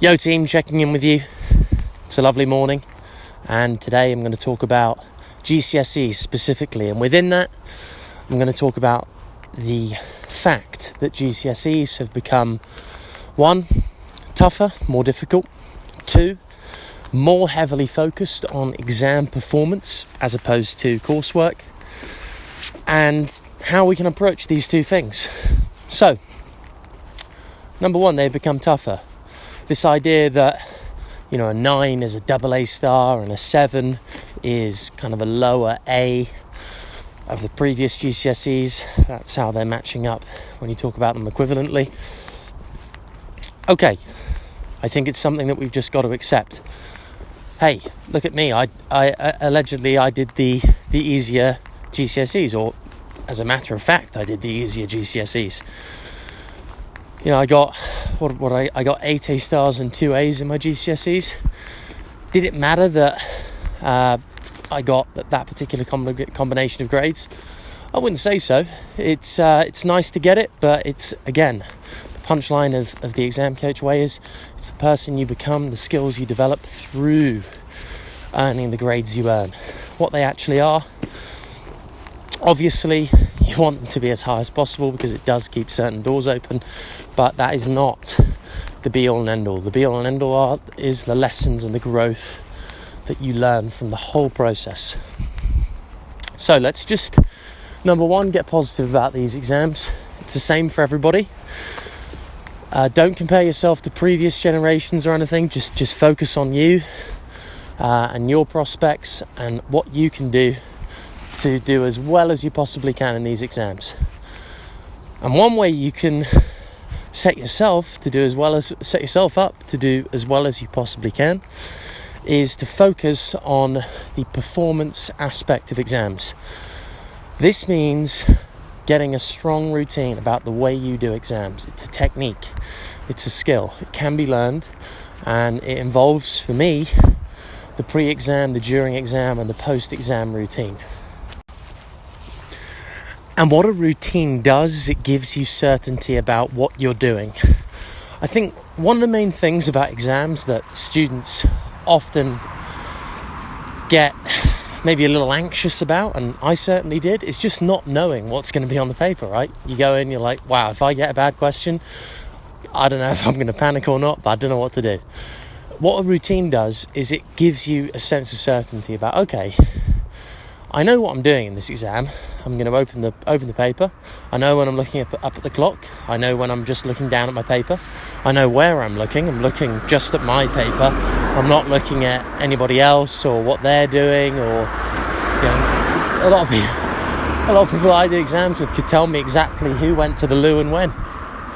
Yo team, checking in with you. It's a lovely morning, and today I'm going to talk about GCSEs specifically, and within that I'm going to talk about the fact that GCSEs have become 1, tougher, more difficult, 2, more heavily focused on exam performance as opposed to coursework, and how we can approach these two things. So, number 1, they've become tougher. This idea that, a 9 is a double A star and a 7 is kind of a lower A of the previous GCSEs. That's how they're matching up when you talk about them equivalently. Okay, I think it's something that we've just got to accept. Hey, look at me. I allegedly did the easier GCSEs, or as a matter of fact, I did the easier GCSEs. I got I got 8 A stars and 2 A's in my GCSEs. Did it matter that I got that particular combination of grades? I wouldn't say so. It's nice to get it, but it's, again, the punchline of the exam coach way is it's the person you become, the skills you develop through earning the grades you earn. What they actually are, obviously, you want them to be as high as possible because it does keep certain doors open, but that is not the be-all and end-all. The be-all and end-all is the lessons and the growth that you learn from the whole process. So let's just, number 1, get positive about these exams. It's the same for everybody. Don't compare yourself to previous generations or anything. Just focus on you and your prospects and what you can do to do as well as you possibly can in these exams. And one way you can set yourself up to do as well as you possibly can is to focus on the performance aspect of exams. This means getting a strong routine about the way you do exams. It's a technique, it's a skill, it can be learned, and it involves, for me, the pre-exam, the during exam, and the post-exam routine. And what a routine does is it gives you certainty about what you're doing. I think one of the main things about exams that students often get maybe a little anxious about, and I certainly did, is just not knowing what's going to be on the paper, right? You go in, you're like, wow, if I get a bad question, I don't know if I'm going to panic or not, but I don't know what to do. What a routine does is it gives you a sense of certainty about, okay, I know what I'm doing in this exam. I'm going to open the paper. I know when I'm looking up at the clock. I know when I'm just looking down at my paper. I know where I'm looking. I'm looking just at my paper. I'm not looking at anybody else or what they're doing, or a lot of people I do exams with could tell me exactly who went to the loo and when.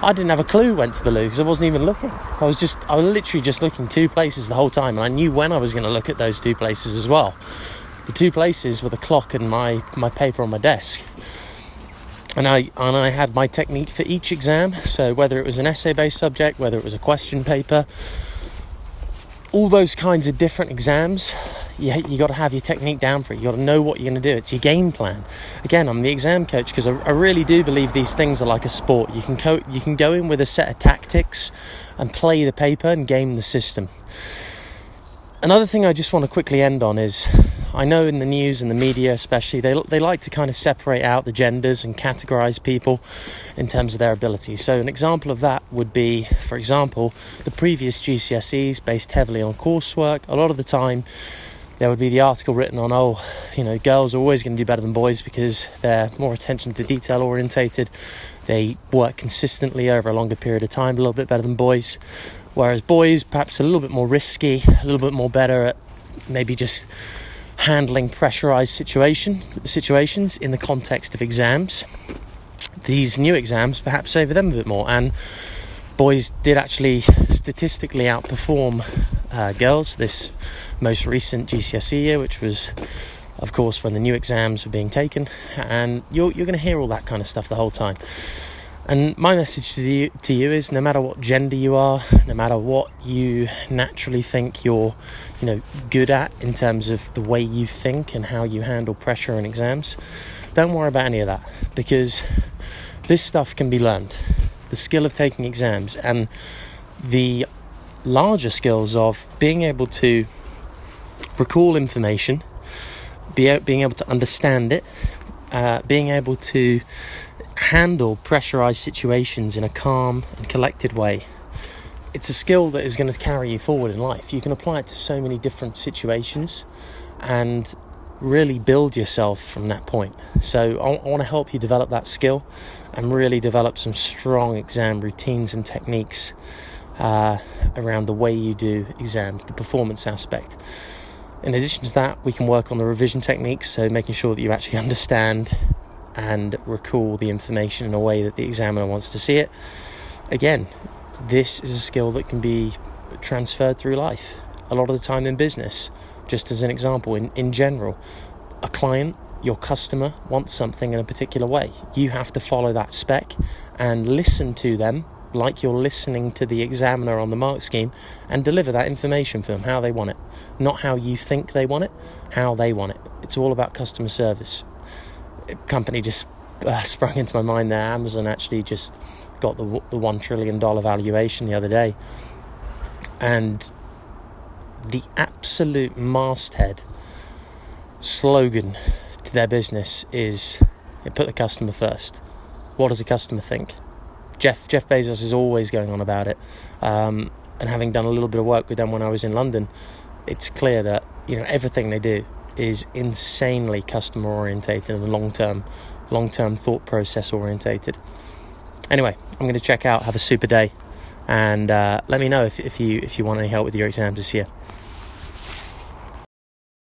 I didn't have a clue who went to the loo because I wasn't even looking. I was literally just looking 2 places the whole time, and I knew when I was going to look at those 2 places as well. The 2 places were the clock and my paper on my desk. And I had my technique for each exam. So whether it was an essay-based subject, whether it was a question paper, all those kinds of different exams, you got to have your technique down for it. You got to know what you're going to do. It's your game plan. Again, I'm the exam coach because I really do believe these things are like a sport. You can go in with a set of tactics and play the paper and game the system. Another thing I just want to quickly end on is, I know in the news and the media especially, they like to kind of separate out the genders and categorize people in terms of their abilities. So an example of that would be, for example, the previous GCSEs based heavily on coursework. A lot of the time there would be the article written on, girls are always going to do better than boys because they're more attention to detail orientated. They work consistently over a longer period of time, a little bit better than boys. Whereas boys, perhaps a little bit more risky, a little bit more better at maybe just handling pressurized situations in the context of exams. These new exams perhaps favor them a bit more, and boys did actually statistically outperform girls this most recent GCSE year, which was, of course, when the new exams were being taken, and you're going to hear all that kind of stuff the whole time. And my message to you is, no matter what gender you are, no matter what you naturally think you're, good at in terms of the way you think and how you handle pressure in exams, don't worry about any of that, because this stuff can be learned. The skill of taking exams and the larger skills of being able to recall information, being able to understand it, being able to handle pressurized situations in a calm and collected way. It's a skill that is going to carry you forward in life. You can apply it to so many different situations and really build yourself from that point. So I want to help you develop that skill and really develop some strong exam routines and techniques around the way you do exams, the performance aspect. In addition to that, we can work on the revision techniques, so making sure that you actually understand and recall the information in a way that the examiner wants to see it. Again, this is a skill that can be transferred through life. A lot of the time in business, just as an example, in general, a client, your customer, wants something in a particular way. You have to follow that spec and listen to them like you're listening to the examiner on the mark scheme and deliver that information for them how they want it. Not how you think they want it, how they want it. It's all about customer service. A company just sprung into my mind there. Amazon actually just got the $1 trillion valuation the other day. And the absolute masthead slogan to their business is put the customer first. What does the customer think? Jeff Bezos is always going on about it, and having done a little bit of work with them when I was in London, it's clear that everything they do is insanely customer orientated and long-term thought process orientated. Anyway, I'm going to check out. Have a super day, and let me know if you want any help with your exams this year.